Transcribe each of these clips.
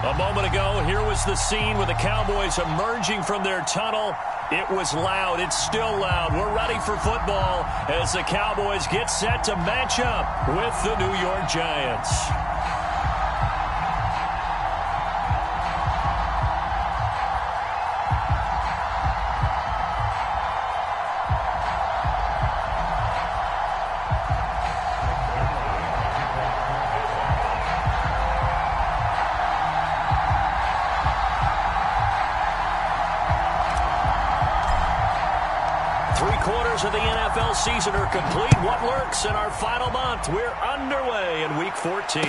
A moment ago, here was the scene with the Cowboys emerging from their tunnel. It was loud. It's still loud. We're ready for football as the Cowboys get set to match up with the New York Giants. Of the NFL season are complete. What lurks in our final month? We're underway in Week 14.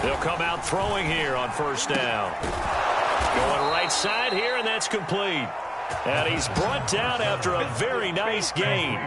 They'll come out throwing here on first down. Going right side here, and that's complete. And he's brought down after a very nice gain.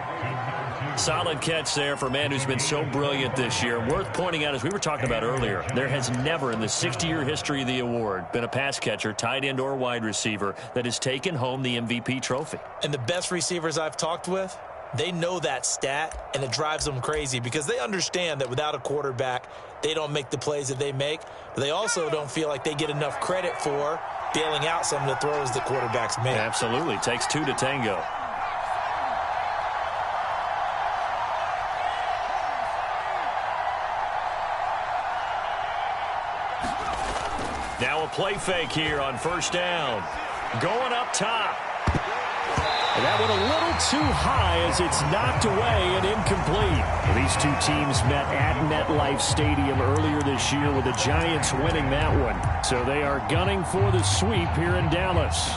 Solid catch there for a man who's been so brilliant this year. Worth pointing out, as we were talking about earlier, there has never in the 60-year history of the award been a pass catcher, tight end, or wide receiver that has taken home the MVP trophy. And the best receivers I've talked with, they know that stat, and it drives them crazy because they understand that without a quarterback, they don't make the plays that they make. But they also don't feel like they get enough credit for bailing out some of the throws that quarterbacks make. Absolutely. It takes two to tango. Now a play fake here on first down. Going up top. And that went a little too high as it's knocked away and incomplete. Well, these two teams met at MetLife Stadium earlier this year with the Giants winning that one. So they are gunning for the sweep here in Dallas.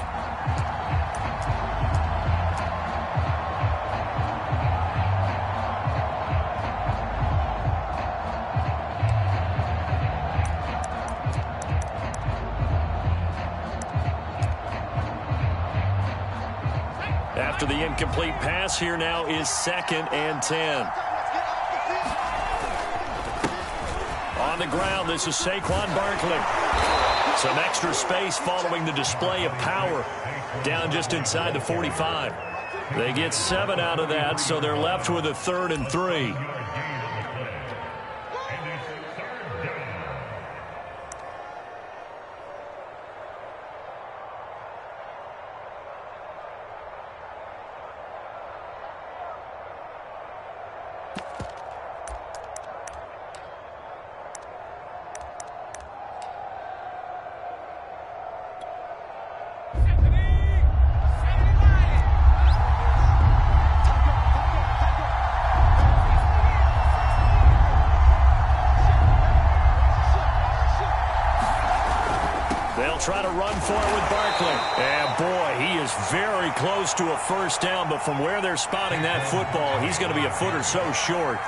After the incomplete pass, here now is 2nd and 10. On the ground, this is Saquon Barkley. Some extra space following the display of power down just inside the 45. They get 7 out of that, so they're left with a 3rd and 3. Try to run for it with Barkley. And boy, he is very close to a first down, but from where they're spotting that football, he's going to be a foot or so short.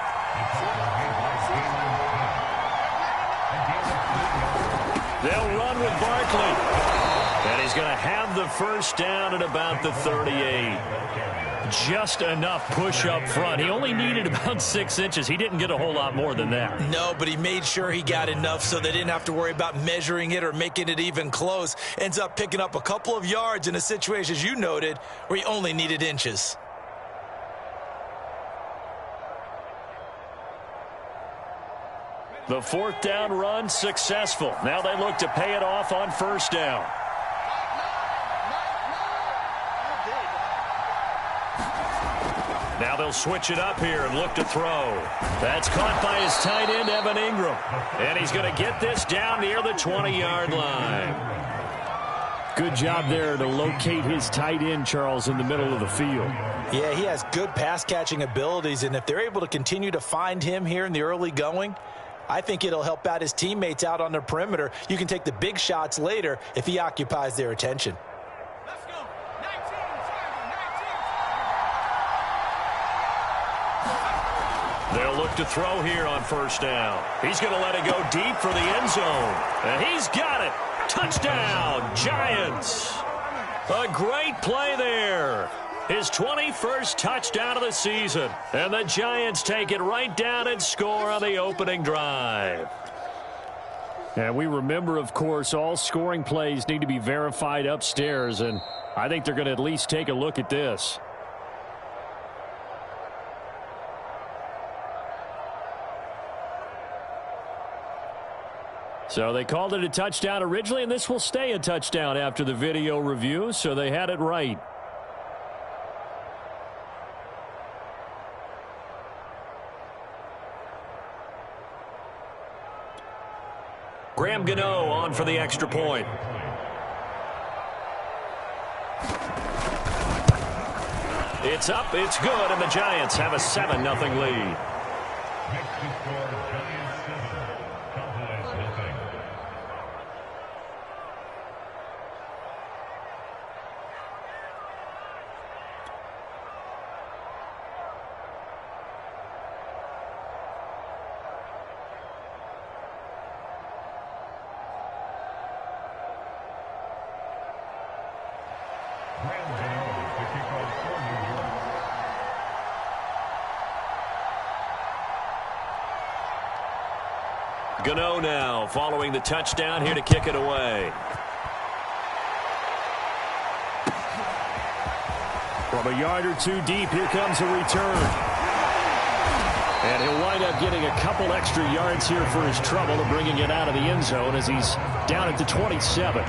They'll run with Barkley. And he's going to have the first down at about the 38. Just enough push up front. He only needed about 6 inches. He didn't get a whole lot more than that. No, but he made sure he got enough so they didn't have to worry about measuring it or making it even close. Ends up picking up a couple of yards in a situation, as you noted, where he only needed inches. The 4th down run successful. Now they look to pay it off on first down. Now they'll switch it up here and look to throw. That's caught by his tight end, Evan Ingram. And he's going to get this down near the 20-yard line. Good job there to locate his tight end, Charles, in the middle of the field. Yeah, he has good pass-catching abilities, and if they're able to continue to find him here in the early going, I think it'll help out his teammates out on the perimeter. You can take the big shots later if he occupies their attention. They'll look back to throw here on first down. He's going to let it go deep for the end zone. And he's got it. Touchdown, Giants. A great play there. His 21st touchdown of the season. And the Giants take it right down and score on the opening drive. And we remember, of course, all scoring plays need to be verified upstairs. And I think they're going to at least take a look at this. So they called it a touchdown originally, and this will stay a touchdown after the video review, so they had it right. Graham Gano on for the extra point. It's up, it's good, and the Giants have a 7-0 lead. Gano now following the touchdown here to kick it away. From a yard or two deep, here comes a return. And he'll wind up getting a couple extra yards here for his trouble of bringing it out of the end zone as he's down at the 27.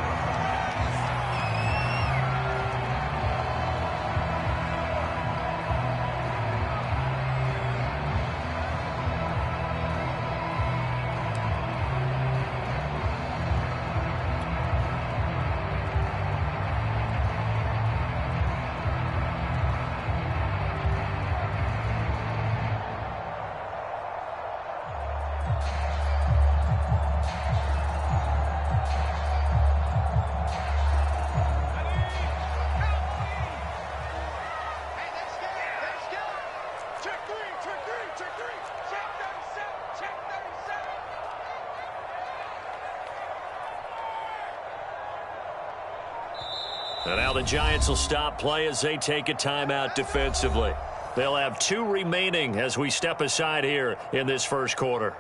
And now the Giants will stop play as they take a timeout defensively. They'll have 2 remaining as we step aside here in this first quarter.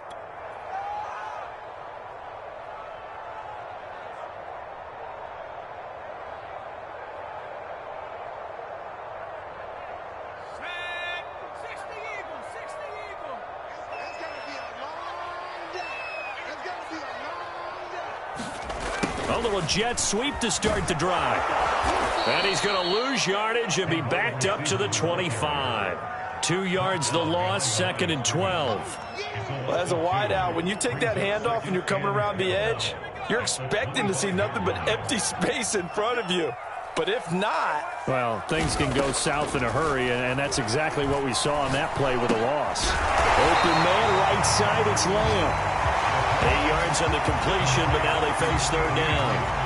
A little jet sweep to start the drive. And he's going to lose yardage and be backed up to the 25. 2 yards the loss, 2nd and 12. Well, as a wideout, when you take that handoff and you're coming around the edge, you're expecting to see nothing but empty space in front of you. But if not... Well, things can go south in a hurry, and that's exactly what we saw on that play with a loss. Open man, right side, it's Lamb. 8 yards on the completion, but now they face 3rd down.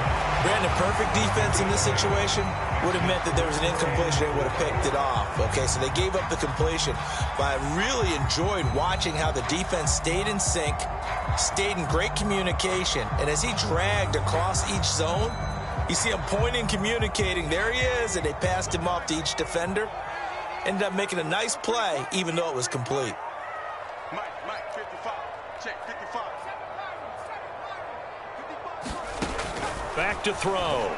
Brandon, perfect defense in this situation would have meant that there was an incompletion. They would have picked it off. Okay, so they gave up the completion. But I really enjoyed watching how the defense stayed in sync, stayed in great communication. And as he dragged across each zone, you see him pointing, communicating. There he is, and they passed him off to each defender. Ended up making a nice play, even though it was complete. Mike, 55. Check, 55. Back to throw.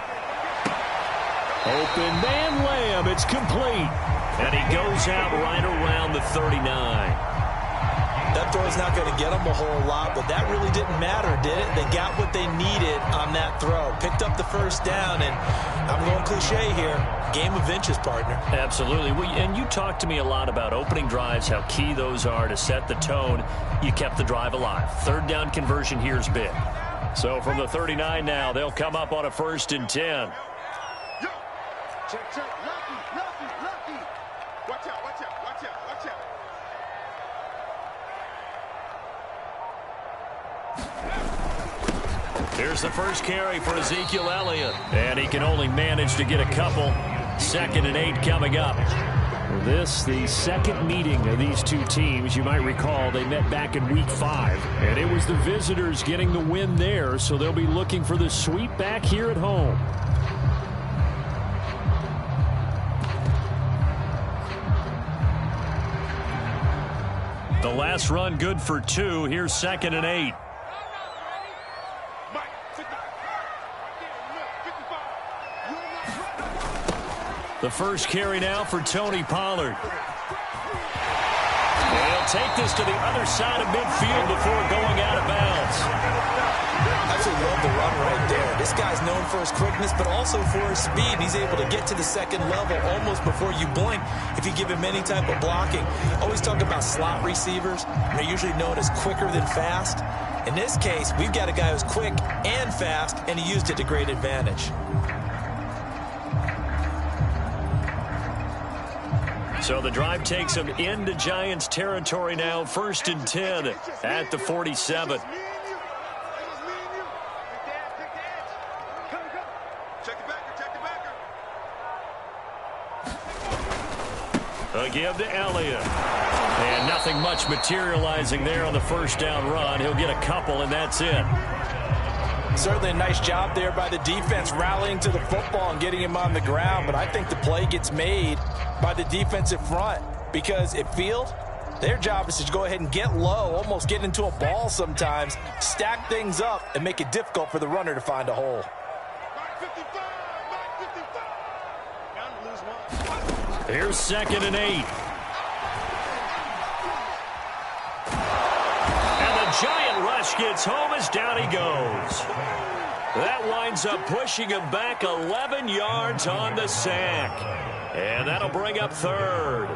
Open man, Lamb. It's complete. And he goes out right around the 39. That throw is not going to get them a whole lot, but that really didn't matter, did it? They got what they needed on that throw. Picked up the 1st down, and I'm going cliche here. Game of inches, partner. Absolutely. And you talked to me a lot about opening drives, how key those are to set the tone. You kept the drive alive. 3rd down conversion here is big. So from the 39 now, they'll come up on a 1st and 10. Yo. Check. Lucky. Watch out. Here's the first carry for Ezekiel Elliott. And he can only manage to get a couple. 2nd and 8 coming up. This, the second meeting of these two teams. You might recall they met back in Week 5, and it was the visitors getting the win there, so they'll be looking for the sweep back here at home. The last run good for 2. Here's 2nd and 8. The first carry now for Tony Pollard. He'll take this to the other side of midfield before going out of bounds. I absolutely love the run right there. This guy's known for his quickness, but also for his speed. He's able to get to the second level almost before you blink if you give him any type of blocking. Always talk about slot receivers. They're usually known as quicker than fast. In this case, we've got a guy who's quick and fast, and he used it to great advantage. So the drive takes them into Giants territory now. 1st and 10 at the 47. A give to Elliott. And nothing much materializing there on the first down run. He'll get a couple, and that's it. Certainly a nice job there by the defense rallying to the football and getting him on the ground, but I think the play gets made by the defensive front because at field, their job is to go ahead and get low, almost get into a ball sometimes, stack things up, and make it difficult for the runner to find a hole. Here's 2nd and 8. Giant rush gets home as down he goes. That winds up pushing him back 11 yards on the sack. And that'll bring up 3rd.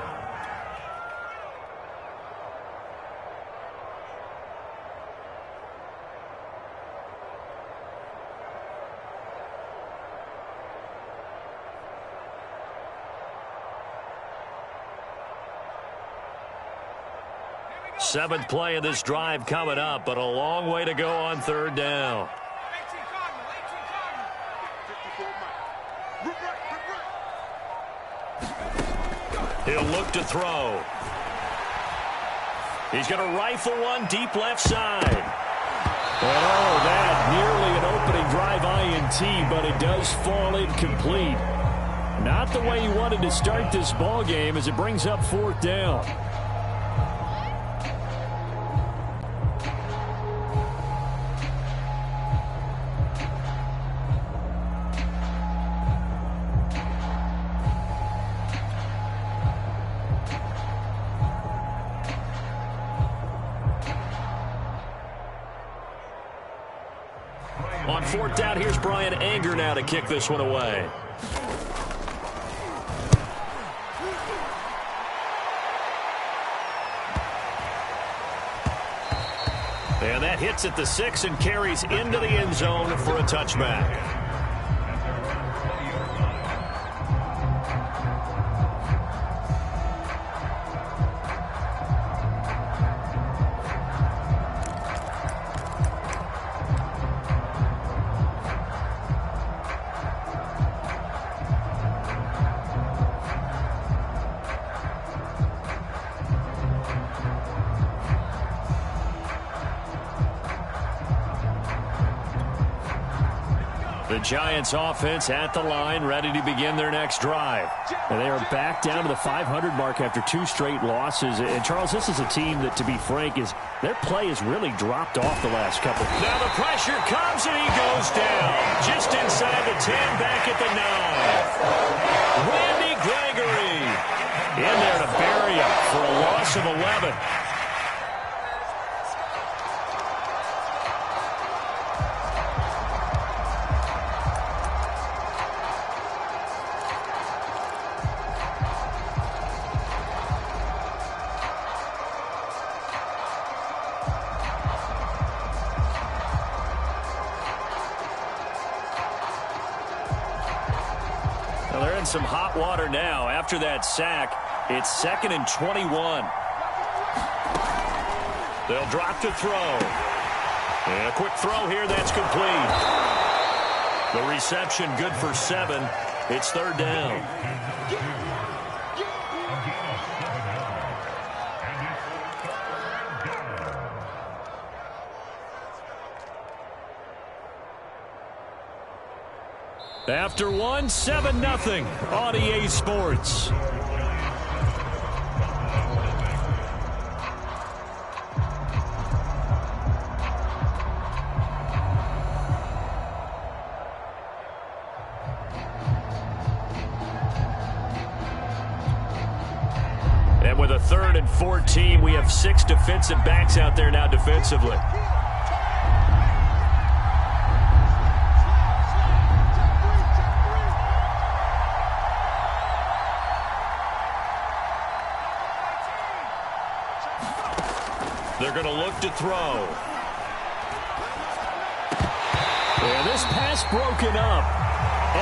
Seventh play of this drive coming up, but a long way to go on 3rd down. He'll look to throw. He's going to rifle one deep left side. Oh, that nearly an opening drive INT, but it does fall incomplete. Not the way he wanted to start this ball game as it brings up 4th down. On 4th down, here's Brian Anger now to kick this one away. And that hits at the 6 and carries into the end zone for a touchback. The Giants offense at the line, ready to begin their next drive. And they are back down to the 500 mark after 2 straight losses. And, Charles, this is a team that, to be frank, their play has really dropped off the last couple. Now the pressure comes, and he goes down. Just inside the 10, back at the 9. Randy Gregory in there to bury him for a loss of 11. Some hot water now after that sack. It's 2nd and 21. They'll drop to throw. And a quick throw here, that's complete. The reception good for 7. It's 3rd down. After one, 7-0 on EA Sports. And with a 3rd and 14, we have 6 defensive backs out there now defensively. They're going to look to throw. And this pass broken up.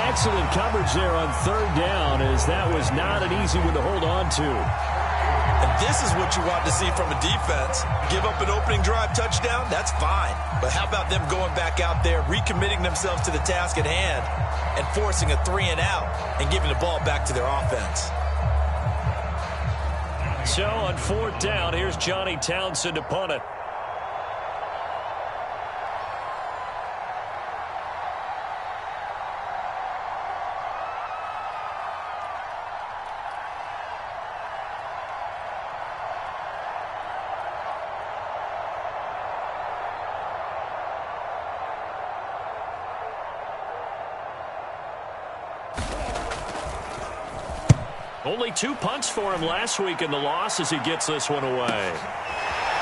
Excellent coverage there on 3rd down, as that was not an easy one to hold on to. And this is what you want to see from a defense. Give up an opening drive touchdown, that's fine. But how about them going back out there, recommitting themselves to the task at hand, and forcing a 3-and-out and giving the ball back to their offense? So on 4th down, here's Johnny Townsend to punt it. Only 2 punts for him last week in the loss as he gets this one away.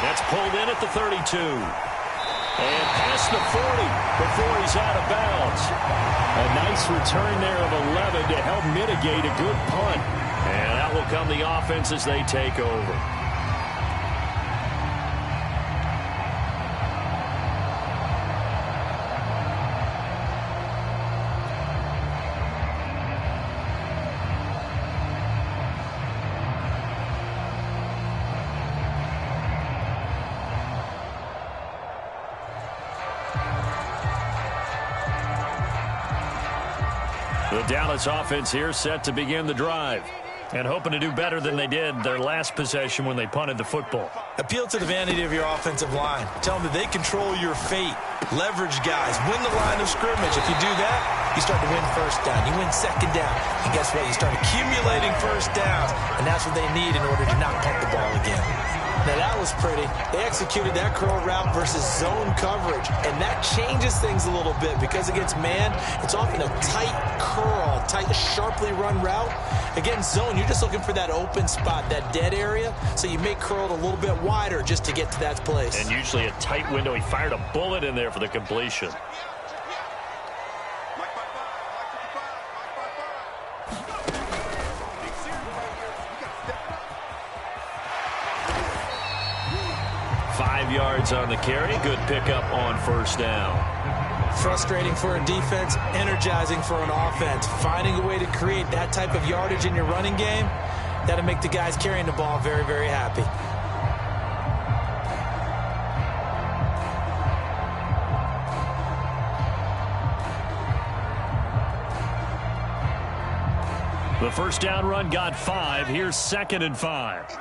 That's pulled in at the 32. And past the 40 before he's out of bounds. A nice return there of 11 to help mitigate a good punt. And out will come the offense as they take over. The Dallas offense here set to begin the drive, and hoping to do better than they did their last possession when they punted the football. Appeal to the vanity of your offensive line. Tell them that they control your fate. Leverage guys. Win the line of scrimmage. If you do that, you start to win 1st down. You win 2nd down. And guess what? You start accumulating 1st downs, and that's what they need in order to not punt the ball again. Now, that was pretty. They executed that curl route versus zone coverage, and that changes things a little bit because against man, it's often a tight curl, tight, sharply run route. Against zone, you're just looking for that open spot, that dead area, so you make curl a little bit wider just to get to that place. And usually a tight window. He fired a bullet in there for the completion. Yards on the carry. Good pickup on 1st down. Frustrating for a defense, energizing for an offense. Finding a way to create that type of yardage in your running game, that'll make the guys carrying the ball very, very happy. The 1st down run got 5. Here's 2nd and 5.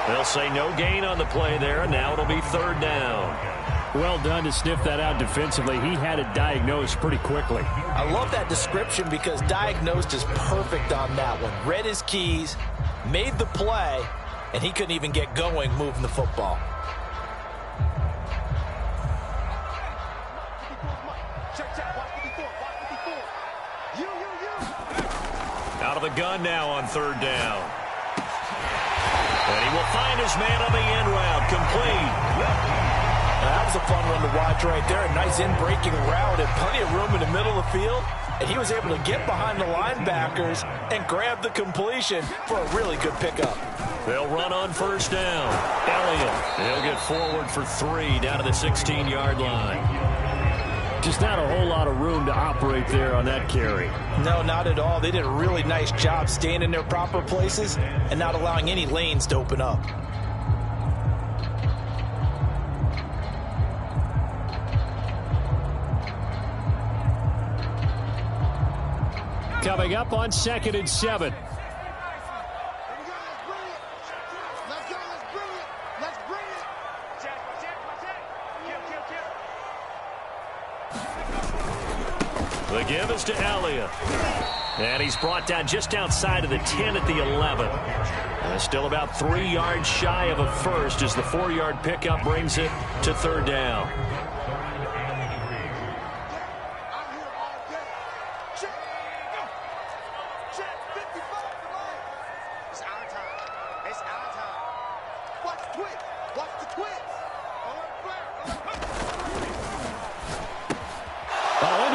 They'll say no gain on the play there, and now it'll be 3rd down. Well done to sniff that out defensively. He had it diagnosed pretty quickly. I love that description because diagnosed is perfect on that one. Read his keys, made the play, and he couldn't even get going moving the football. Out of the gun now on 3rd down. And he will find his man on the end route. Complete. That was a fun one to watch right there. A nice in-breaking route and plenty of room in the middle of the field. And he was able to get behind the linebackers and grab the completion for a really good pickup. They'll run on 1st down. Elliott. He'll get forward for 3 down to the 16-yard line. Just not a whole lot of room to operate there on that carry. No, not at all. They did a really nice job staying in their proper places and not allowing any lanes to open up. Coming up on 2nd and 7. The give is to Elliott. And he's brought down just outside of the 10 at the 11. Still about 3 yards shy of a first as the 4-yard pickup brings it to third down.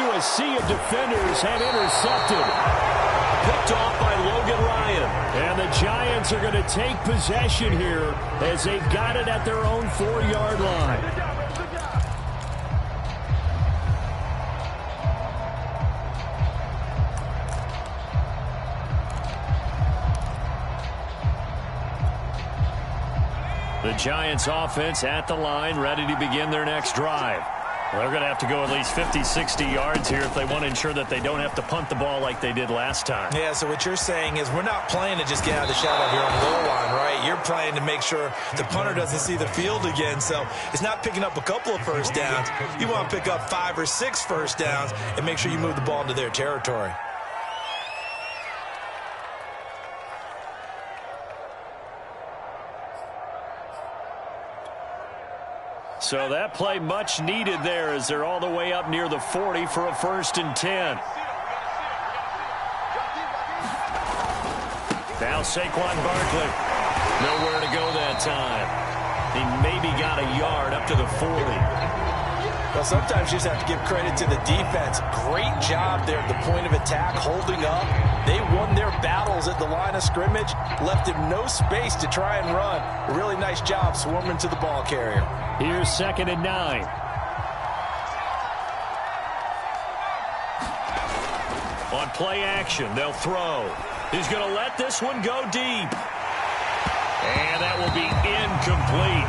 A sea of defenders have intercepted. Picked off by Logan Ryan. And the Giants are going to take possession here as they've got it at their own 4-yard line. The Giants offense at the line, ready to begin their next drive. They're going to have to go at least 50, 60 yards here if they want to ensure that they don't have to punt the ball like they did last time. Yeah, so what you're saying is we're not playing to just get out of the shadow of your own goal line, right? You're playing to make sure the punter doesn't see the field again. So it's not picking up a couple of first downs. You want to pick up 5 or 6 first downs and make sure you move the ball into their territory. So that play much needed there as they're all the way up near the 40 for a 1st and 10. Now Saquon Barkley. Nowhere to go that time. He maybe got a yard up to the 40. Well, sometimes you just have to give credit to the defense. Great job there at the point of attack, holding up. They won their battles at the line of scrimmage, left him no space to try and run. A really nice job swarming to the ball carrier. Here's 2nd and 9. On play action, they'll throw. He's going to let this one go deep. And that will be incomplete.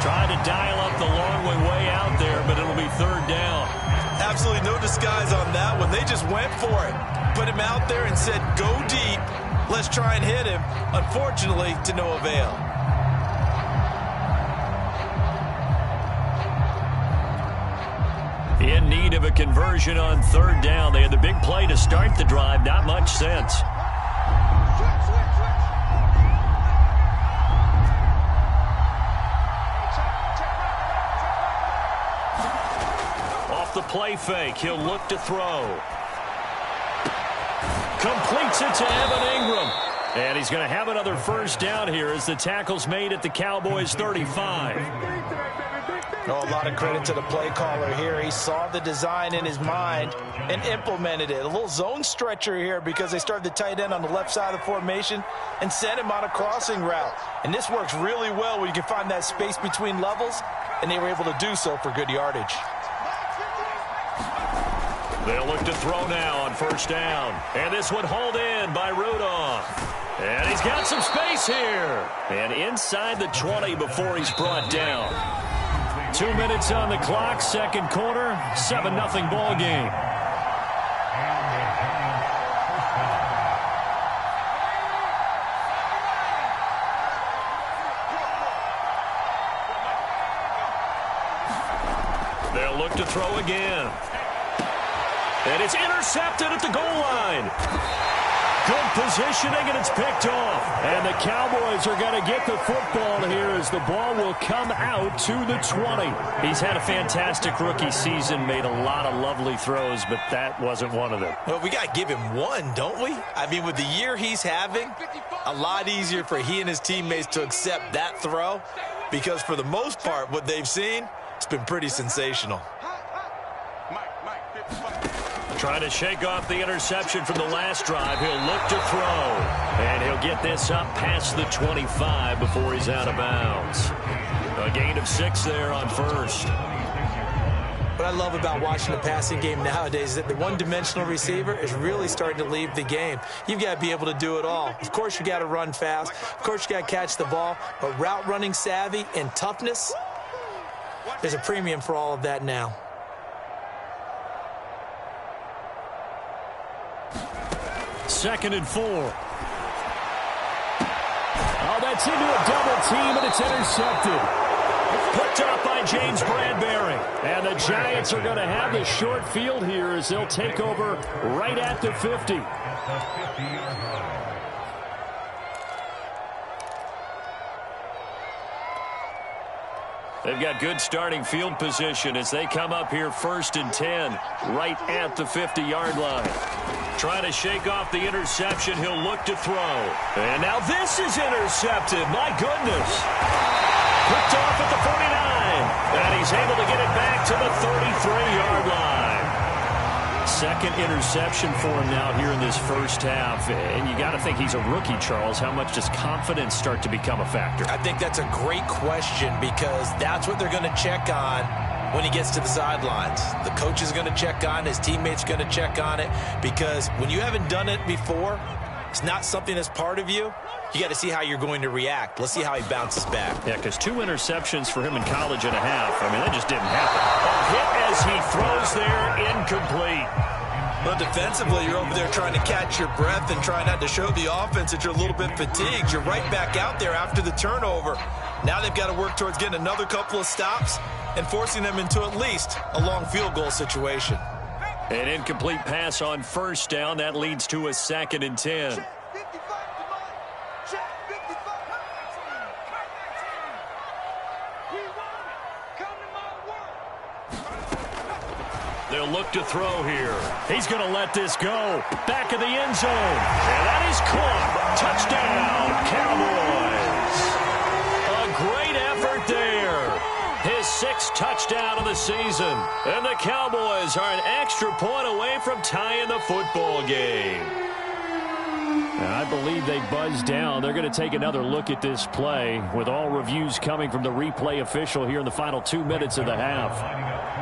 Trying to dial up the long way out there, but it'll be 3rd down. Absolutely no disguise on that one. They just went for it. Put him out there and said, go deep. Let's try and hit him. Unfortunately, to no avail. In need of a conversion on 3rd down. They had the big play to start the drive. Not much sense. Off the play fake, he'll look to throw. Completes it to Evan Ingram. And he's going to have another 1st down here as the tackle's made at the Cowboys' 35. Oh, a lot of credit to the play caller here. He saw the design in his mind and implemented it. A little zone stretcher here because they started the tight end on the left side of the formation and sent him on a crossing route. And this works really well when you can find that space between levels, and they were able to do so for good yardage. They'll look to throw now on 1st down. And this one hauled in by Rudolph. And he's got some space here. And inside the 20 before he's brought down. 2 minutes on the clock, 2nd quarter, 7-0 ball game. They'll look to throw again. And it's intercepted at the goal line. Good positioning, and it's picked off. And the Cowboys are going to get the football here as the ball will come out to the 20. He's had a fantastic rookie season, made a lot of lovely throws, but that wasn't one of them. Well, we got to give him one, don't we? I mean, with the year he's having, a lot easier for he and his teammates to accept that throw because for the most part, what they've seen, it's been pretty sensational. Trying to shake off the interception from the last drive. He'll look to throw. And he'll get this up past the 25 before he's out of bounds. A gain of 6 there on 1st. What I love about watching the passing game nowadays is that the one-dimensional receiver is really starting to leave the game. You've got to be able to do it all. Of course, you got to run fast. Of course, you got to catch the ball. But route running savvy and toughness, there's a premium for all of that now. 2nd and 4. Oh, that's into a double team, and it's intercepted. Picked up by James Bradbury. And the Giants are going to have the short field here as they'll take over right at the 50. They've got good starting field position as they come up here 1st and 10, right at the 50-yard line. Trying to shake off the interception. He'll look to throw. And now this is intercepted. My goodness. Picked off at the 49. And he's able to get it back to the 33-yard line. Second interception for him now here in this first half. And you got to think he's a rookie, Charles. How much does confidence start to become a factor? I think that's a great question because that's what they're going to check on when he gets to the sidelines. The coach is going to check on, his teammates going to check on it, because when you haven't done it before, it's not something that's part of you. You got to see how you're going to react. Let's see how he bounces back. Yeah, because 2 interceptions for him in college and a half. I mean, that just didn't happen. A hit as he throws there, incomplete. But defensively, you're over there trying to catch your breath and try not to show the offense that you're a little bit fatigued. You're right back out there after the turnover. Now they've got to work towards getting another couple of stops and forcing them into at least a long field goal situation. An incomplete pass on 1st down. That leads to a 2nd and 10. They'll look to throw here. He's going to let this go. Back of the end zone. And that is caught. Touchdown, Cowboys. A great effort there. His 6th touchdown of the season. And the Cowboys are an extra point away from tying the football game. And I believe they buzzed down. They're going to take another look at this play with all reviews coming from the replay official here in the final 2 minutes of the half.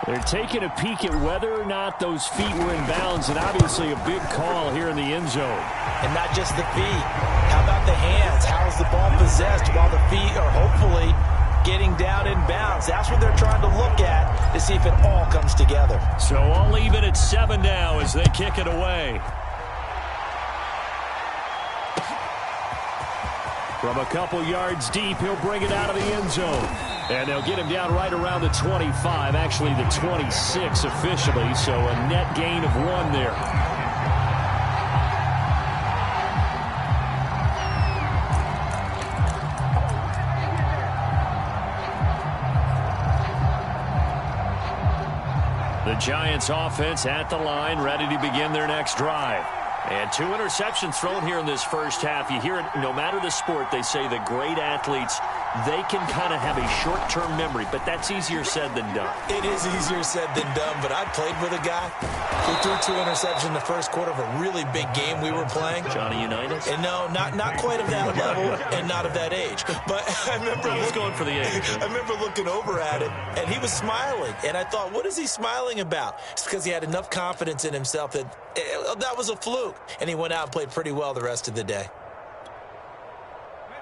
They're taking a peek at whether or not those feet were in bounds, and obviously a big call here in the end zone. And not just the feet. How about the hands? How is the ball possessed while the feet are hopefully getting down in bounds? That's what they're trying to look at to see if it all comes together. So all even at 7 now as they kick it away. From a couple yards deep, he'll bring it out of the end zone. And they'll get him down right around the 25, actually the 26 officially, so a net gain of 1 there. The Giants offense at the line, ready to begin their next drive. And 2 interceptions thrown here in this first half. You hear it, no matter the sport, they say the great athletes, they can kind of have a short-term memory, but that's easier said than done. It is easier said than done, but I played with a guy who threw 2 interceptions in the first quarter of a really big game we were playing. Johnny Unitas? And no, not quite of that level and not of that age. But I remember He's going for the age. I remember looking over at it, and he was smiling. And I thought, what is he smiling about? It's because he had enough confidence in himself that that was a fluke. And he went out and played pretty well the rest of the day.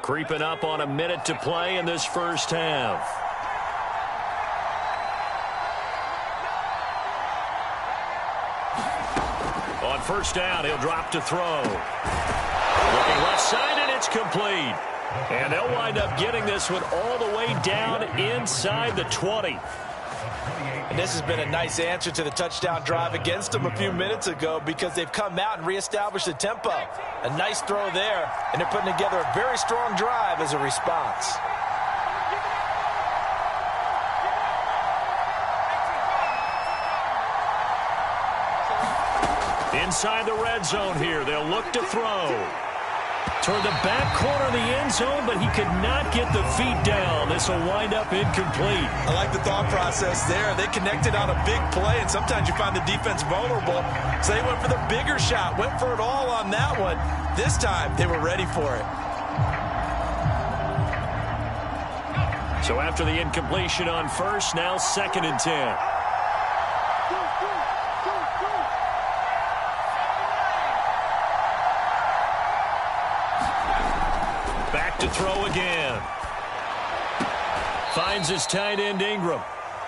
Creeping up on a minute to play in this first half. On 1st down, he'll drop to throw. Looking left side, and it's complete. And they'll wind up getting this one all the way down inside the 20. And this has been a nice answer to the touchdown drive against them a few minutes ago because they've come out and reestablished the tempo. A nice throw there, and they're putting together a very strong drive as a response. Inside the red zone here, they'll look to throw. Toward the back corner of the end zone, but he could not get the feet down. This will wind up incomplete. I like the thought process there. They connected on a big play, and sometimes you find the defense vulnerable. So they went for the bigger shot, went for it all on that one. This time, they were ready for it. So after the incompletion on 1st, now 2nd and 10. To throw again. Finds his tight end Ingram.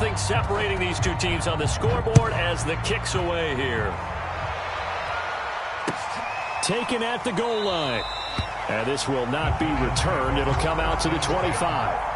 Nothing separating these two teams on the scoreboard as the kick's away here. Taken at the goal line. And this will not be returned. It'll come out to the 25.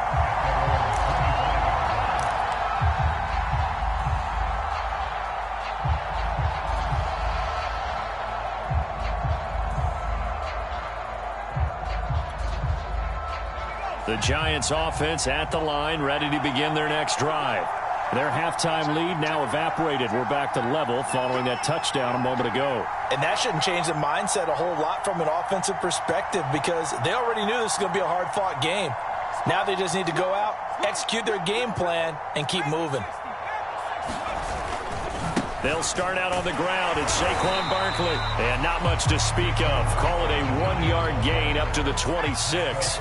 The Giants offense at the line, ready to begin their next drive. Their halftime lead now evaporated. We're back to level following that touchdown a moment ago. And that shouldn't change the mindset a whole lot from an offensive perspective because they already knew this was going to be a hard-fought game. Now they just need to go out, execute their game plan, and keep moving. They'll start out on the ground. It's Saquon Barkley. And not much to speak of. Call it a 1-yard gain up to the 26.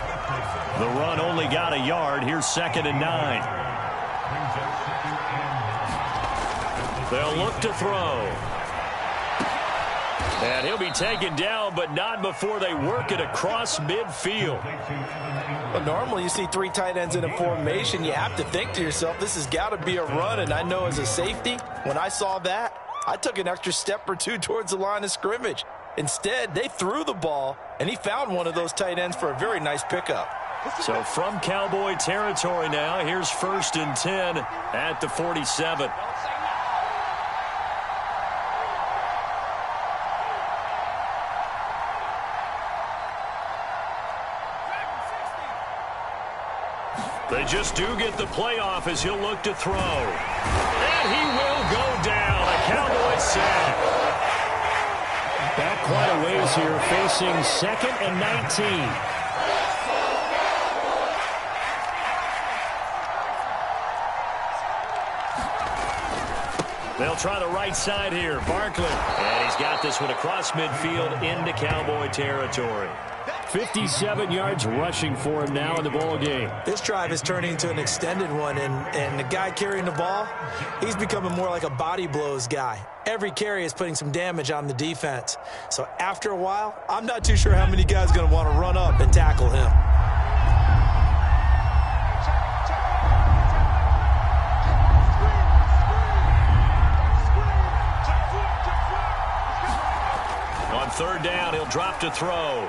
The run only got a yard. Here's 2nd and 9. They'll look to throw. And he'll be taken down, but not before they work it across midfield. Well, normally you see 3 tight ends in a formation. You have to think to yourself, this has got to be a run. And I know as a safety, when I saw that, I took an extra step or 2 towards the line of scrimmage. Instead, they threw the ball, and he found one of those tight ends for a very nice pickup. So from Cowboy territory now, here's 1st and 10 at the 47. They just do get the playoff as he'll look to throw. And he will go down. A Cowboy sack. Back quite a ways here, facing 2nd and 19. They'll try the right side here. Barkley. And he's got this one across midfield into Cowboy territory. 57 yards rushing for him now in the ball game. This drive is turning into an extended one, and the guy carrying the ball, he's becoming more like a body blows guy. Every carry is putting some damage on the defense. So after a while, I'm not too sure how many guys are going to want to run up and tackle him. On 3rd down, he'll drop to throw.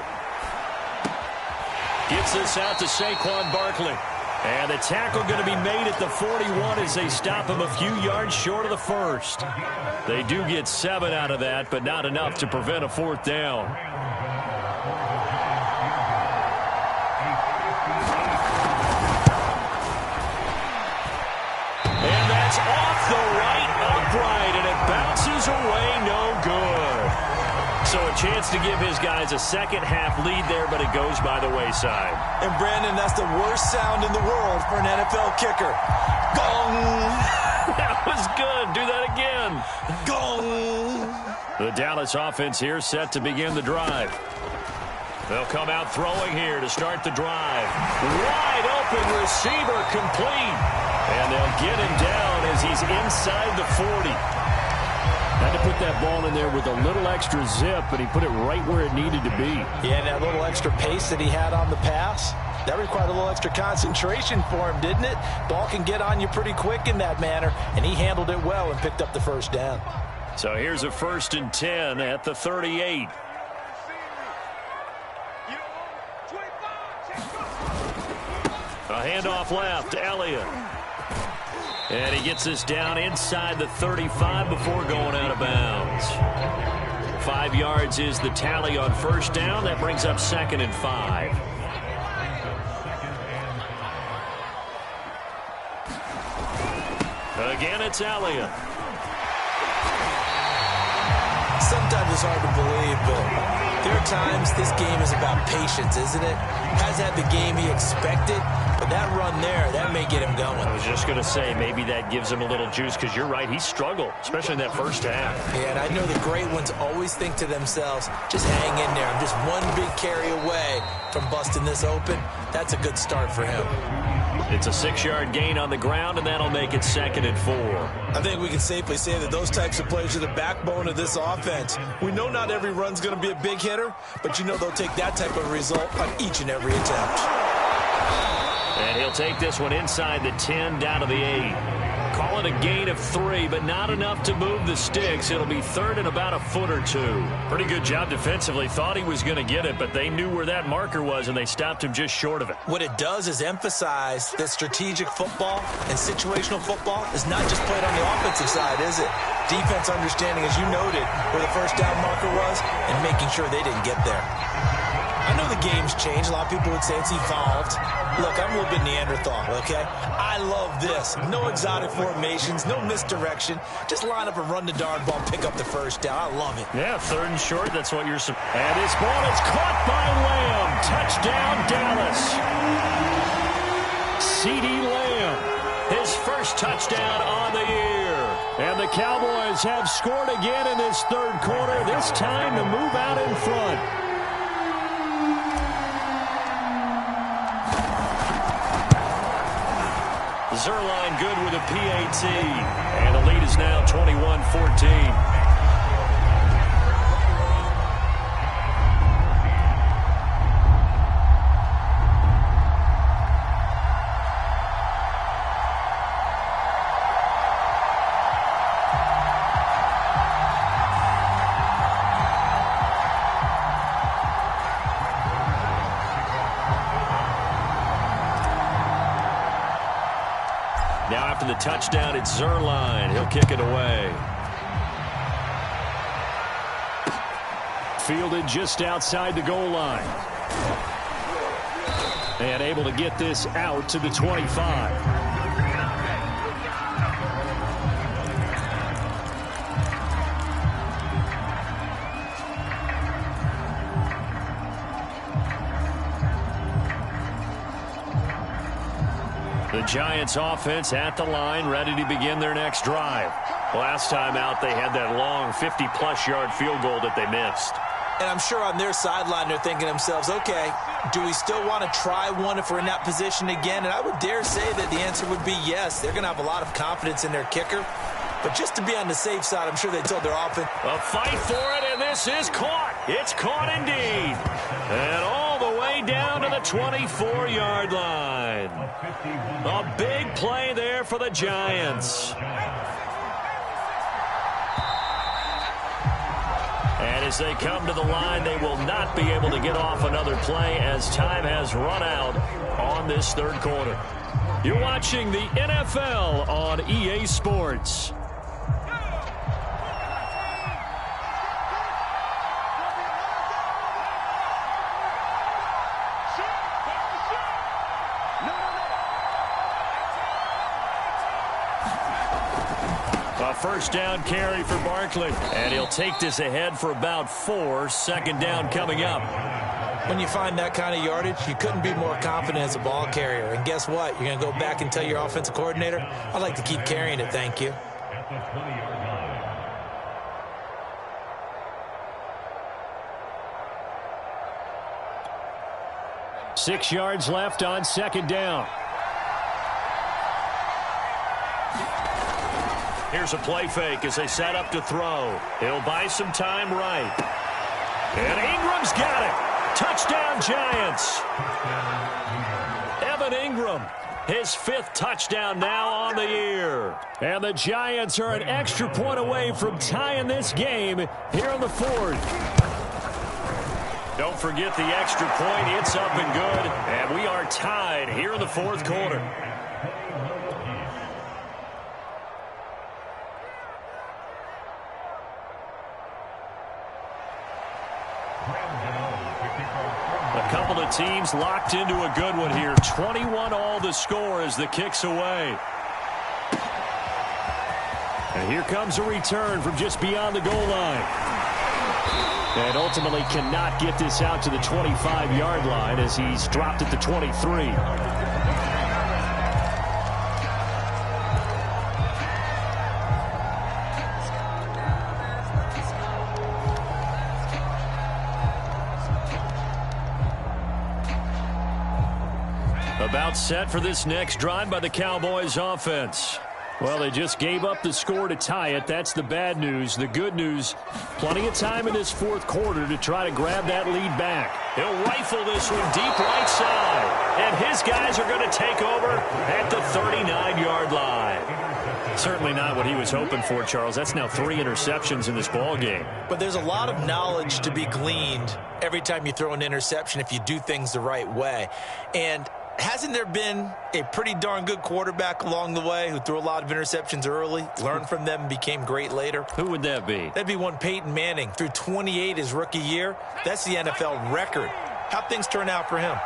Gets this out to Saquon Barkley. And the tackle going to be made at the 41 as they stop him a few yards short of the 1st. They do get 7 out of that, but not enough to prevent a 4th down. And that's off the right upright, and it bounces away no good. So a chance to give his guys a second-half lead there, but it goes by the wayside. And, Brandon, that's the worst sound in the world for an NFL kicker. Gong! That was good. Do that again. Gong! The Dallas offense here set to begin the drive. They'll come out throwing here to start the drive. Wide open receiver complete. And they'll get him down as he's inside the 40. Had to put that ball in there with a little extra zip, and he put it right where it needed to be. Yeah, and that little extra pace that he had on the pass, that required a little extra concentration for him, didn't it? Ball can get on you pretty quick in that manner, and he handled it well and picked up the 1st down. So here's a 1st and 10 at the 38. A handoff left, Elliott. And he gets this down inside the 35 before going out of bounds. 5 yards is the tally on 1st down. That brings up 2nd and 5. Again, it's Elliott. Sometimes it's hard to believe, but there are times this game is about patience, isn't it? Has had the game he expected, but that run there, that may get him going. I was just going to say, maybe that gives him a little juice, because you're right, he struggled, especially in that 1st half. Yeah, and I know the great ones always think to themselves, just hang in there. I'm just one big carry away from busting this open. That's a good start for him. It's a 6-yard gain on the ground, and that'll make it 2nd and 4. I think we can safely say that those types of plays are the backbone of this offense. We know not every run's going to be a big hitter, but you know they'll take that type of result on each and every attempt. And he'll take this one inside the 10 down to the 8. Call it a gain of 3, but not enough to move the sticks. It'll be third and about a foot or two. Pretty good job defensively. Thought he was going to get it, but they knew where that marker was, and they stopped him just short of it. What it does is emphasize that strategic football and situational football is not just played on the offensive side, is it? Defense understanding, as you noted, where the first down marker was and making sure they didn't get there. I know the game's changed. A lot of people would say it's evolved. Look, I'm a little bit Neanderthal, okay? I love this. No exotic formations, no misdirection. Just line up and run the darn ball, pick up the first down. I love it. Yeah, third and short, that's what you're... And his ball is caught by Lamb. Touchdown, Dallas. CeeDee Lamb, his first touchdown on the year. And the Cowboys have scored again in this third quarter, this time to move out in front. Zerline good with a PAT. And the lead is now 21-14. Now after the touchdown, it's Zerline. He'll kick it away. Fielded just outside the goal line. And able to get this out to the 25. The Giants offense at the line, ready to begin their next drive. Last time out, they had that long 50-plus yard field goal that they missed. And I'm sure on their sideline they're thinking to themselves, okay, do we still want to try one if we're in that position again? And I would dare say that the answer would be yes. They're going to have a lot of confidence in their kicker. But just to be on the safe side, I'm sure they told their offense. A fight for it, and this is caught. It's caught indeed. And all the way down to the 24-yard line. A big play there for the Giants. And as they come to the line, they will not be able to get off another play as time has run out on this third quarter. You're watching the NFL on EA Sports. First down carry for Barkley. And he'll take this ahead for about 4. Second down coming up. When you find that kind of yardage, you couldn't be more confident as a ball carrier. And guess what? You're going to go back and tell your offensive coordinator, I'd like to keep carrying it, thank you. Six yards left on second down. Here's a play fake as they set up to throw. He'll buy some time right. And Ingram's got it. Touchdown, Giants. Evan Ingram, his 5th touchdown now on the year. And the Giants are an extra point away from tying this game here in the 4th. Don't forget the extra point. It's up and good. And we are tied here in the 4th quarter. A couple of teams locked into a good one here. 21-all the score as the kick's away. And here comes a return from just beyond the goal line. And ultimately cannot get this out to the 25-yard line as he's dropped at the 23. About set for this next drive by the Cowboys offense. Well, they just gave up the score to tie it. That's the bad news. The good news, plenty of time in this 4th quarter to try to grab that lead back. He'll rifle this one deep right side. And his guys are going to take over at the 39-yard line. certainly not what he was hoping for, Charles. That's now 3 interceptions in this ball game. But there's a lot of knowledge to be gleaned every time you throw an interception if you do things the right way. And hasn't there been a pretty darn good quarterback along the way who threw a lot of interceptions early, learned from them, and became great later? Who would that be? That'd be one Peyton Manning. Threw 28 his rookie year. That's the NFL record. How'd things turn out for him?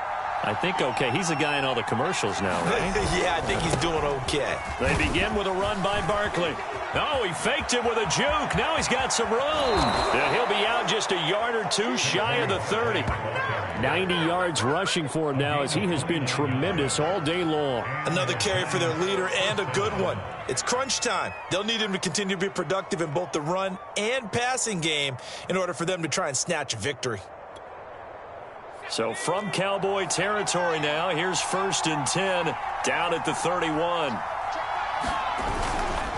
I think okay. He's the guy in all the commercials now, right? Yeah, I think he's doing okay. They begin with a run by Barkley. Oh, he faked it with a juke. Now he's got some room. And he'll be out just a yard or two shy of the 30. 90 yards rushing for him now as he has been tremendous all day long. Another carry for their leader and a good one. It's crunch time. They'll need him to continue to be productive in both the run and passing game in order for them to try and snatch a victory. So from Cowboy territory now, here's 1st and 10 down at the 31.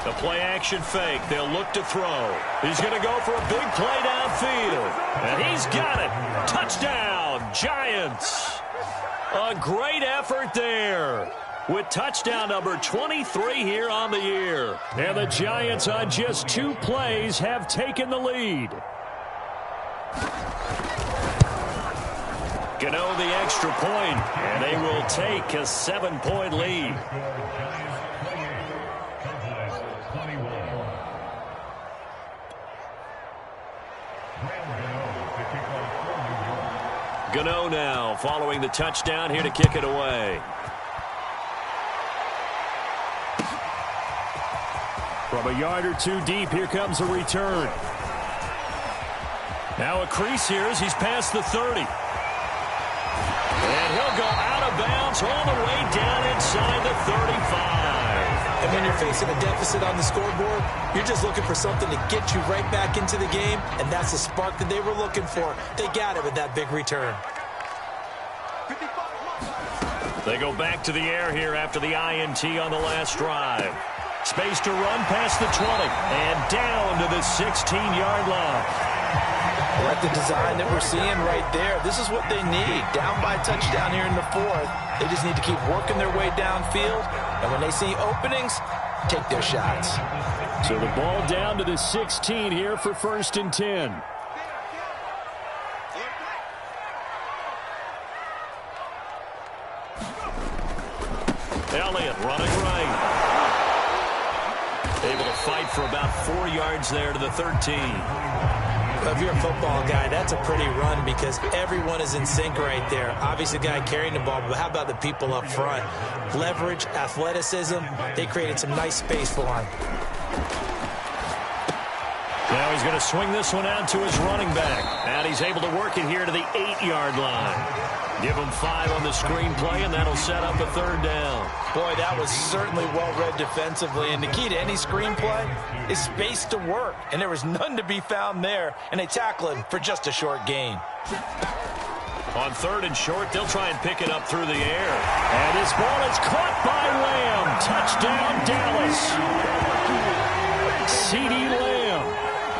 The play action fake. They'll look to throw. He's going to go for a big play downfield. And he's got it. Touchdown, Giants. A great effort there with touchdown number 23 here on the year. And the Giants on just 2 plays have taken the lead. Gano the extra point, and they will take a 7-point lead. Gano now following the touchdown here to kick it away. From a yard or 2 deep, here comes a return. Now a crease here as he's past the 30. And he'll go out of bounds all the way down inside the 35. And when you're facing a deficit on the scoreboard, you're just looking for something to get you right back into the game, and that's the spark that they were looking for. They got it with that big return. They go back to the air here after the INT on the last drive. Space to run past the 20 and down to the 16-yard line. I like the design that we're seeing right there. This is what they need. Down by a touchdown here in the 4th. They just need to keep working their way downfield. And when they see openings, take their shots. So the ball down to the 16 here for 1st and 10. Elliott running right. Able to fight for about 4 yards there to the 13. If you're a football guy, that's a pretty run because everyone is in sync right there. Obviously, the guy carrying the ball, but how about the people up front? Leverage, athleticism, they created some nice space for him. Now he's going to swing this one out to his running back. And he's able to work it here to the 8-yard line. Give him 5 on the screenplay, and that'll set up a 3rd down. Boy, that was certainly well-read defensively. And the key to any screenplay is space to work. And there was none to be found there. And they tackle him for just a short gain. On 3rd and short, they'll try and pick it up through the air. And this ball is caught by Lamb. Touchdown, Dallas. CeeDee Lamb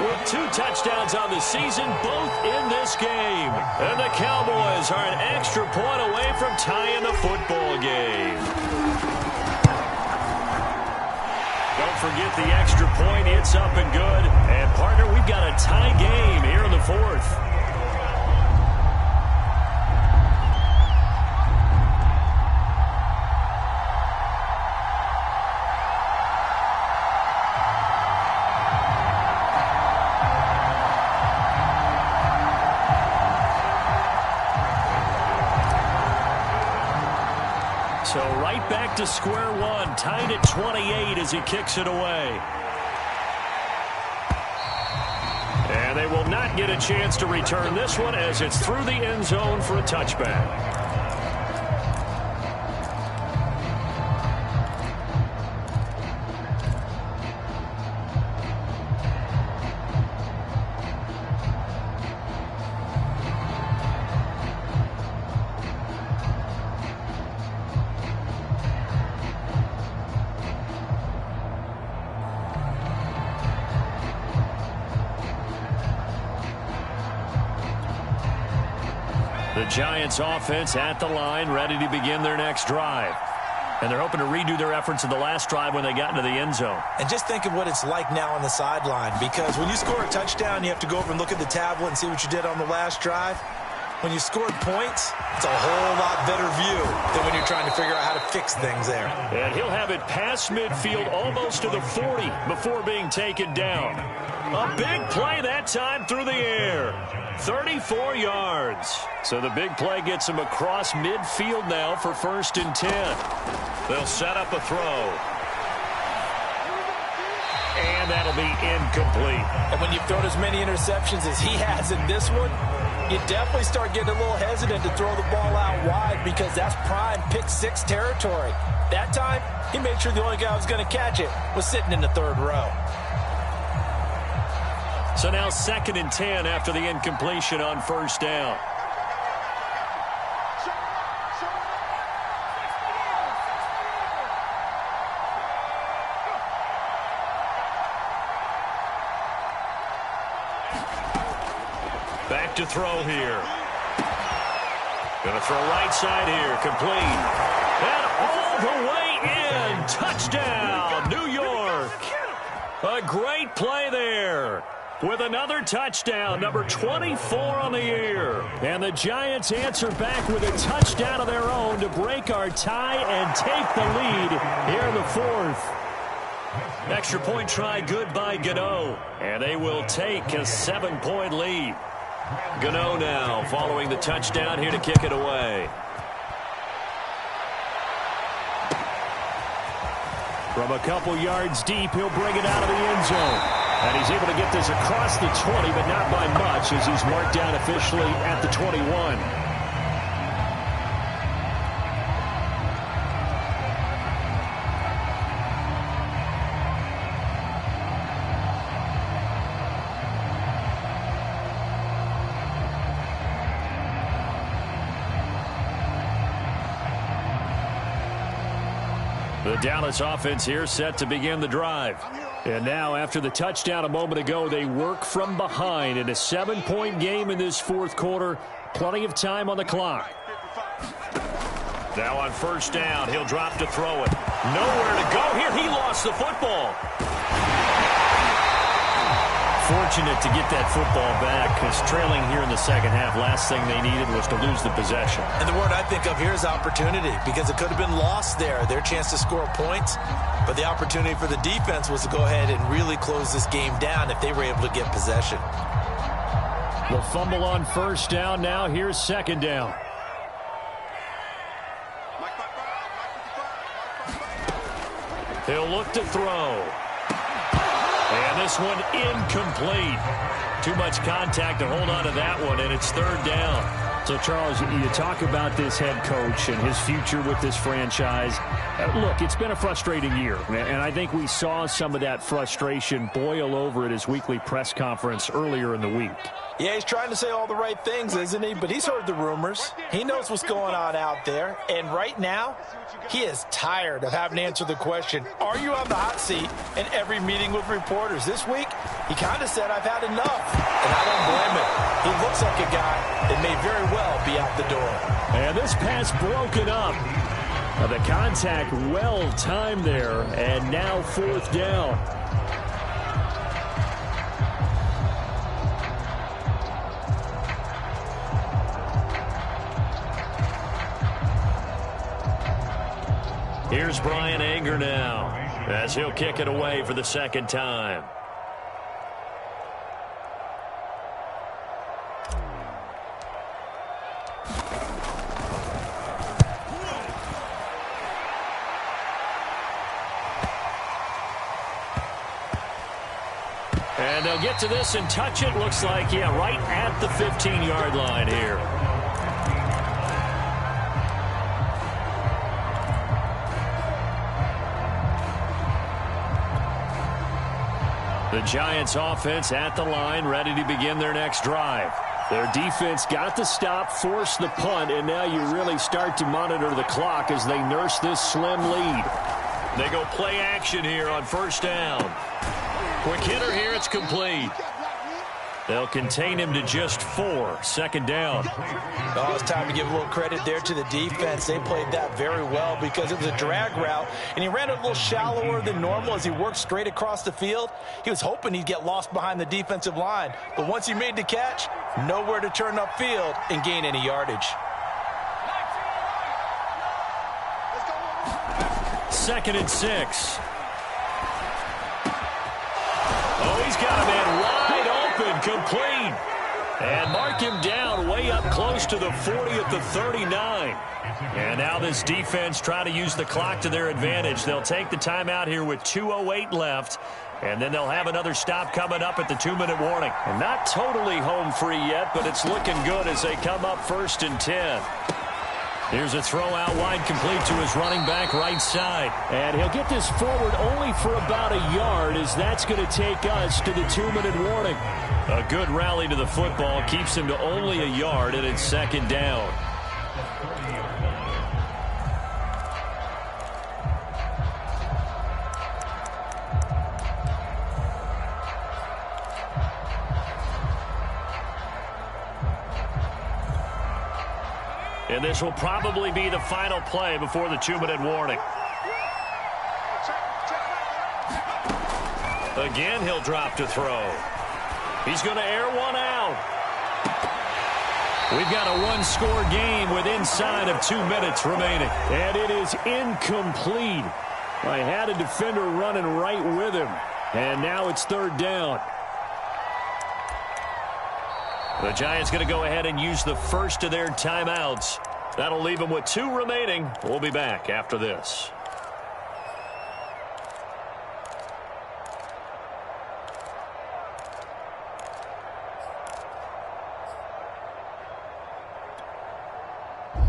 with 2 touchdowns on the season, both in this game. And the Cowboys are an extra point away from tying the football game. Don't forget the extra point. It's up and good. And, partner, we've got a tie game here in the 4th. So right back to square one, tied at 28 as he kicks it away. And they will not get a chance to return this one as it's through the end zone for a touchback. The Giants offense at the line, ready to begin their next drive. And they're hoping to redo their efforts in the last drive when they got into the end zone. And just think of what it's like now on the sideline, because when you score a touchdown, you have to go over and look at the tablet and see what you did on the last drive. When you scored points, it's a whole lot better view than when you're trying to figure out how to fix things there. And he'll have it past midfield almost to the 40 before being taken down. A big play that time through the air. 34 yards. So the big play gets him across midfield now for 1st and 10. They'll set up a throw. And that'll be incomplete. And when you've thrown as many interceptions as he has in this one, you definitely start getting a little hesitant to throw the ball out wide, because that's prime pick-6 territory. That time, he made sure the only guy who was going to catch it was sitting in the 3rd row. So now 2nd and 10 after the incompletion on 1st down. Back to throw here. Going to throw right side here. Complete. And all the way in. Touchdown, New York. A great play there. With another touchdown, number 24 on the year. And the Giants answer back with a touchdown of their own to break our tie and take the lead here in the 4th. Extra point try good by Gano. And they will take a 7-point lead. Gano now following the touchdown here to kick it away. From a couple yards deep, he'll bring it out of the end zone. And he's able to get this across the 20, but not by much, as he's marked down officially at the 21. The Dallas offense here set to begin the drive. And now, after the touchdown a moment ago, they work from behind in a 7-point game in this 4th quarter. Plenty of time on the clock. Now on 1st down, he'll drop to throw it. Nowhere to go here. He lost the football. Fortunate to get that football back, because trailing here in the 2nd half, last thing they needed was to lose the possession. And the word I think of here is opportunity, because it could have been lost there, their chance to score points. But the opportunity for the defense was to go ahead and really close this game down if they were able to get possession. The fumble on 1st down. Now here's 2nd down. He'll look to throw. And this one incomplete. Too much contact to hold on to that one, and it's 3rd down. So, Charles, you talk about this head coach and his future with this franchise. Look, it's been a frustrating year, and I think we saw some of that frustration boil over at his weekly press conference earlier in the week. Yeah, he's trying to say all the right things, isn't he? But he's heard the rumors. He knows what's going on out there. And right now, he is tired of having to answer the question, are you on the hot seat, in every meeting with reporters. This week, he kind of said, I've had enough. And I don't blame him. He looks like a guy that may very well be out the door. And this pass broken up. The contact well timed there. And now 4th down. Here's Brian Anger now, as he'll kick it away for the 2nd time. And they'll get to this and touch it. Looks like, yeah, right at the 15-yard line here. The Giants offense at the line, ready to begin their next drive. Their defense got the stop, forced the punt, and now you really start to monitor the clock as they nurse this slim lead. They go play action here on 1st down. Quick hitter here, it's complete. They'll contain him to just 4. Second down. Oh, it's time to give a little credit there to the defense. They played that very well because it was a drag route, and he ran it a little shallower than normal as he worked straight across the field. He was hoping he'd get lost behind the defensive line, but once he made the catch, nowhere to turn upfield and gain any yardage. Second and 6. Oh, he's got a man wide open, complete. And mark him down way up close to the 40 at the 39. And now this defense trying to use the clock to their advantage. They'll take the timeout here with 2:08 left. And then they'll have another stop coming up at the 2-minute warning. And not totally home free yet, but it's looking good as they come up 1st and 10. Here's a throw out wide, complete to his running back right side. And he'll get this forward only for about a yard, as that's going to take us to the 2-minute warning. A good rally to the football keeps him to only a yard, and it's second down. And this will probably be the final play before the 2-minute warning. Again, he'll drop to throw. He's going to air one out. We've got a one-score game with inside of 2 minutes remaining. And it is incomplete. I had a defender running right with him. And now it's third down. The Giants going to go ahead and use the first of their timeouts. That'll leave them with 2 remaining. We'll be back after this.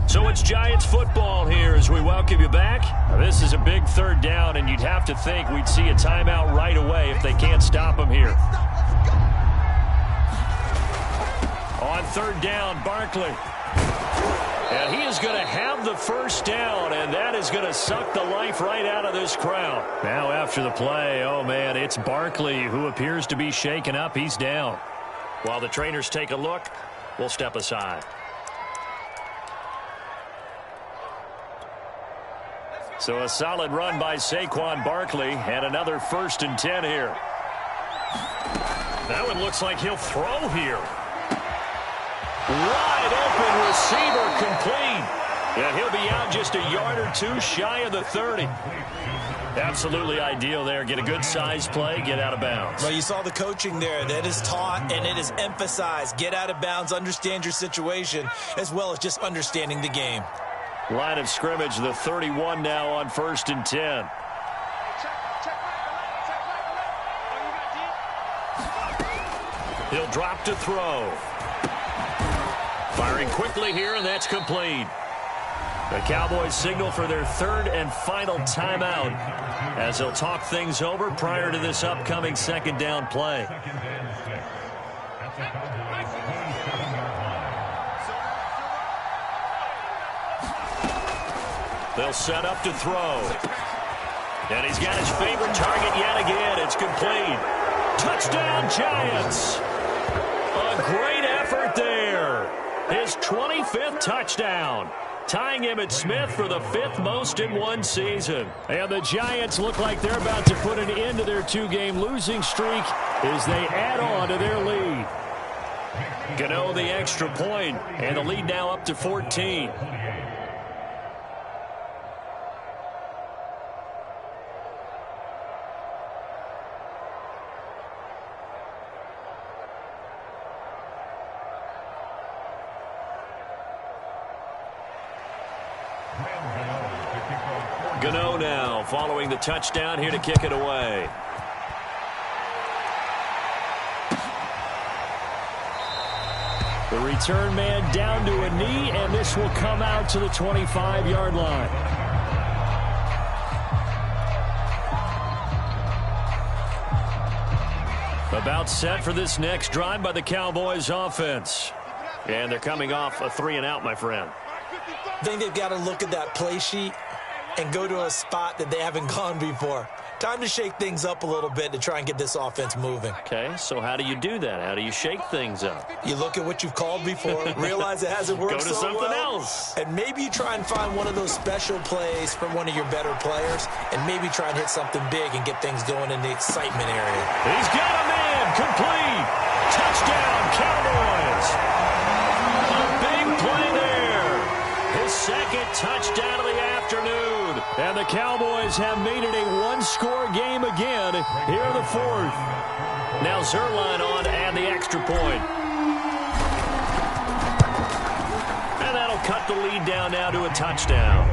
So it's Giants football here as we welcome you back. This is a big third down, and you'd have to think we'd see a timeout right away if they can't stop them here. On third down, Barkley. And he is going to have the first down, and that is going to suck the life right out of this crowd. Now after the play, oh man, it's Barkley who appears to be shaken up. He's down. While the trainers take a look, we'll step aside. So a solid run by Saquon Barkley, and another 1st and 10 here. That one looks like he'll throw here. Wide open receiver, complete. And he'll be out just a yard or 2 shy of the 30. Absolutely ideal there. Get a good size play, get out of bounds. Well, you saw the coaching there. That is taught and it is emphasized. Get out of bounds, understand your situation, as well as just understanding the game. Line of scrimmage, the 31 now on 1st and 10. He'll drop to throw. Firing quickly here, and that's complete. The Cowboys signal for their 3rd and final timeout as they'll talk things over prior to this upcoming second down play. They'll set up to throw. And he's got his favorite target yet again. It's complete. Touchdown, Giants. A great effort there. His 25th touchdown, tying Emmitt Smith for the 5th most in one season. And the Giants look like they're about to put an end to their 2-game losing streak as they add on to their lead. Gano the extra point, and the lead now up to 14. Gano now following the touchdown here to kick it away. The return man down to a knee, and this will come out to the 25-yard line. About set for this next drive by the Cowboys offense. And they're coming off a 3-and-out, my friend. I think they've got to look at that play sheet and go to a spot that they haven't gone before. Time to shake things up a little bit to try and get this offense moving. Okay, so how do you do that? How do you shake things up? You look at what you've called before, realize it hasn't worked Go to so something well, else. and maybe you try and find one of those special plays from one of your better players, and maybe try and hit something big and get things going in the excitement area. He's got him in. Complete. Touchdown, Cowboys. A big play there. His second touchdown of the afternoon. And the Cowboys have made it a one-score game again here in the fourth. Now Zerline on to add the extra point. And that'll cut the lead down now to a touchdown.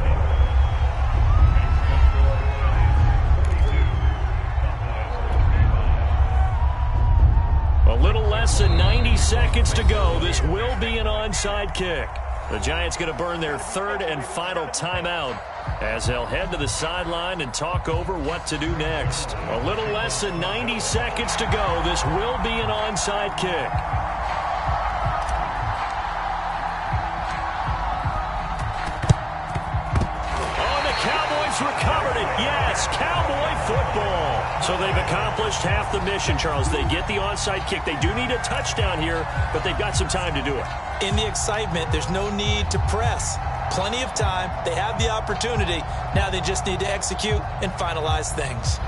A little less than 90 seconds to go. This will be an onside kick. The Giants going to burn their third and final timeout as they'll head to the sideline and talk over what to do next. A little less than 90 seconds to go. This will be an onside kick. Oh, the Cowboys recovered it. Yes, Cowboy football. So they've accomplished half the mission, Charles. They get the onside kick. They do need a touchdown here, but they've got some time to do it. In the excitement, there's no need to press. Plenty of time. They have the opportunity. Now they just need to execute and finalize things.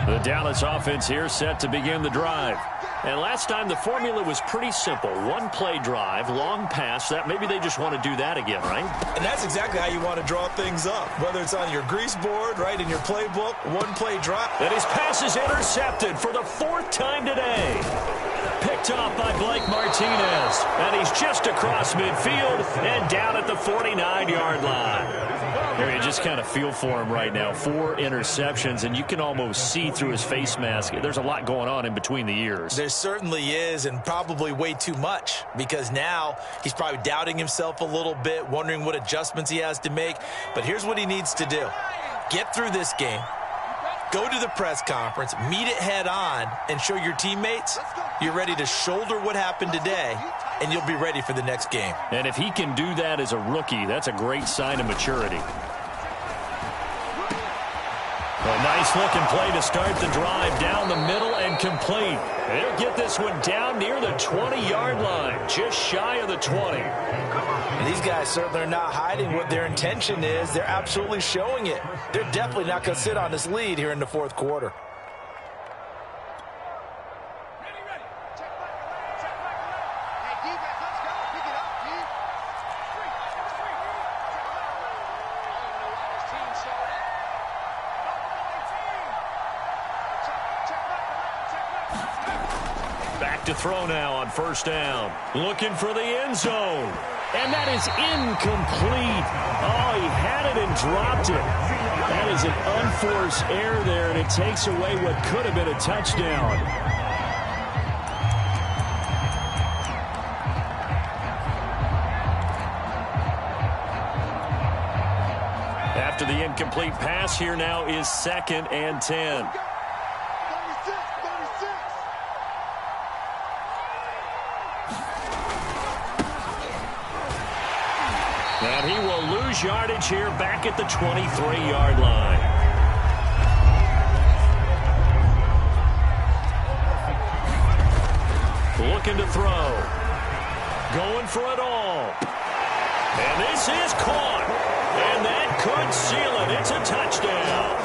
The Dallas offense here set to begin the drive. And last time the formula was pretty simple. One-play drive, long pass. That maybe they just want to do that again, right? And that's exactly how you want to draw things up. Whether it's on your grease board, right, in your playbook, one-play drive. And his pass is intercepted for the fourth time today. Picked off by Blake Martinez. And he's just across midfield and down at the 49-yard line. Here, you just kind of feel for him right now. 4 interceptions, and you can almost see through his face mask. There's a lot going on in between the ears. There certainly is, and probably way too much, because now he's probably doubting himself a little bit, wondering what adjustments he has to make. But here's what he needs to do. Get through this game. Go to the press conference, meet it head on, and show your teammates you're ready to shoulder what happened today, and you'll be ready for the next game. And if he can do that as a rookie, that's a great sign of maturity. A nice-looking play to start the drive down the middle and complete. They'll get this one down near the 20-yard line, just shy of the 20. And these guys certainly are not hiding what their intention is. They're absolutely showing it. They're definitely not going to sit on this lead here in the fourth quarter. Back to throw now on first down. Looking for the end zone. And that is incomplete. Oh, he had it and dropped it. That is an unforced error there, and it takes away what could have been a touchdown. After the incomplete pass, here now is 2nd and 10. And he will lose yardage here back at the 23-yard line. Looking to throw. Going for it all. And this is caught. And that could seal it. It's a touchdown.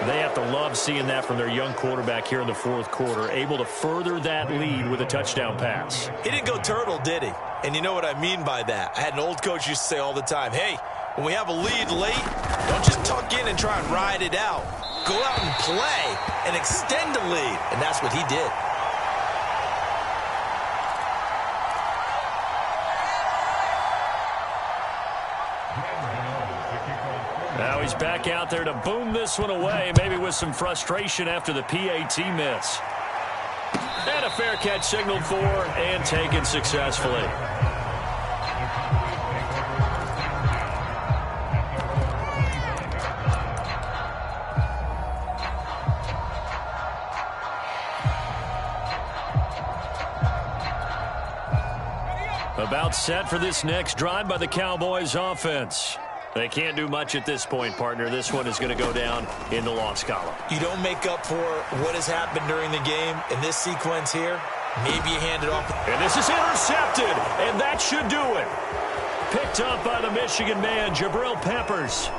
They have to love seeing that from their young quarterback here in the fourth quarter, able to further that lead with a touchdown pass. He didn't go turtle, did he? And you know what I mean by that. I had an old coach used to say all the time, hey, when we have a lead late, don't just tuck in and try and ride it out. Go out and play and extend the lead. And that's what he did. Now he's back out there to boom this one away, maybe with some frustration after the PAT miss. And a fair catch signaled for and taken successfully. About set for this next drive by the Cowboys offense. They can't do much at this point, partner. This one is going to go down in the loss column. You don't make up for what has happened during the game. In this sequence here, maybe you hand it off. And this is intercepted, and that should do it. Picked up by the Michigan man, Jabril Peppers.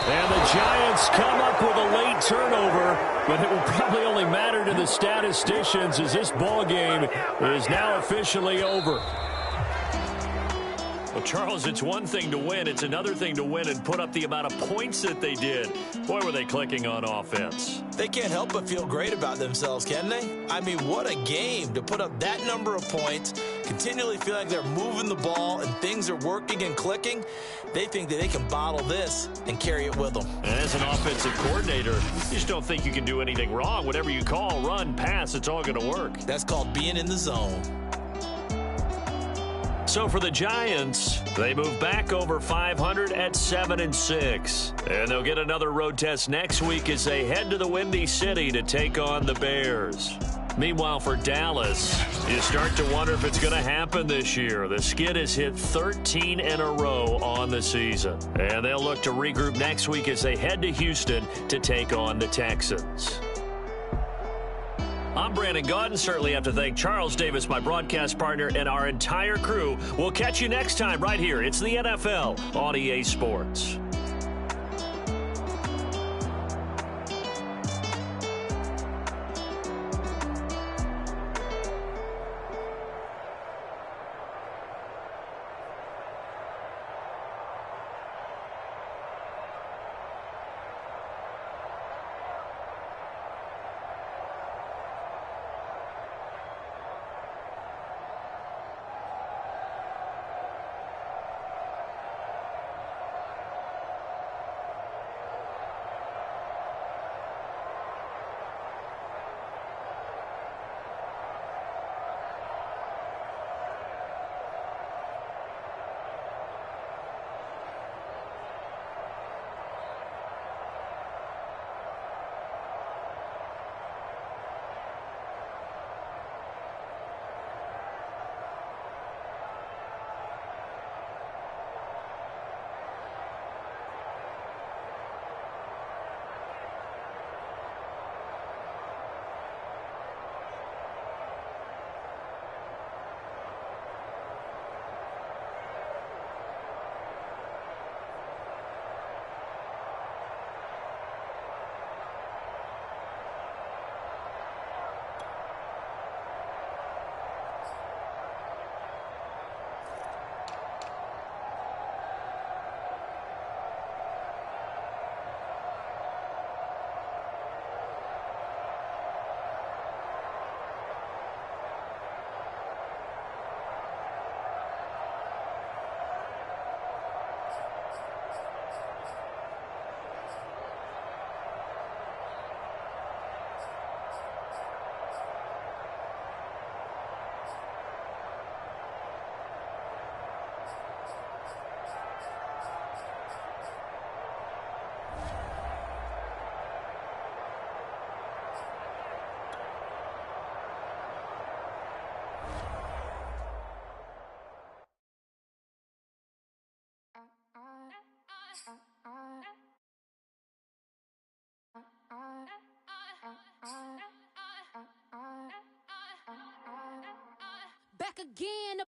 And the Giants come up with a late turnover, but it will probably only matter to the statisticians as this ball game is now officially over. Well, Charles, it's one thing to win. It's another thing to win and put up the amount of points that they did. Boy, were they clicking on offense. They can't help but feel great about themselves, can they? I mean, what a game to put up that number of points, continually feel like they're moving the ball and things are working and clicking. They think that they can bottle this and carry it with them. And as an offensive coordinator, you just don't think you can do anything wrong. Whatever you call, run, pass, it's all going to work. That's called being in the zone. So for the Giants, they move back over 500 at 7-6. And they'll get another road test next week as they head to the Windy City to take on the Bears. Meanwhile, for Dallas, you start to wonder if it's going to happen this year. The skid has hit 13 in a row on the season. And they'll look to regroup next week as they head to Houston to take on the Texans. I'm Brandon Gaudin. Certainly have to thank Charles Davis, my broadcast partner, and our entire crew. We'll catch you next time right here. It's the NFL on EA Sports. Back again.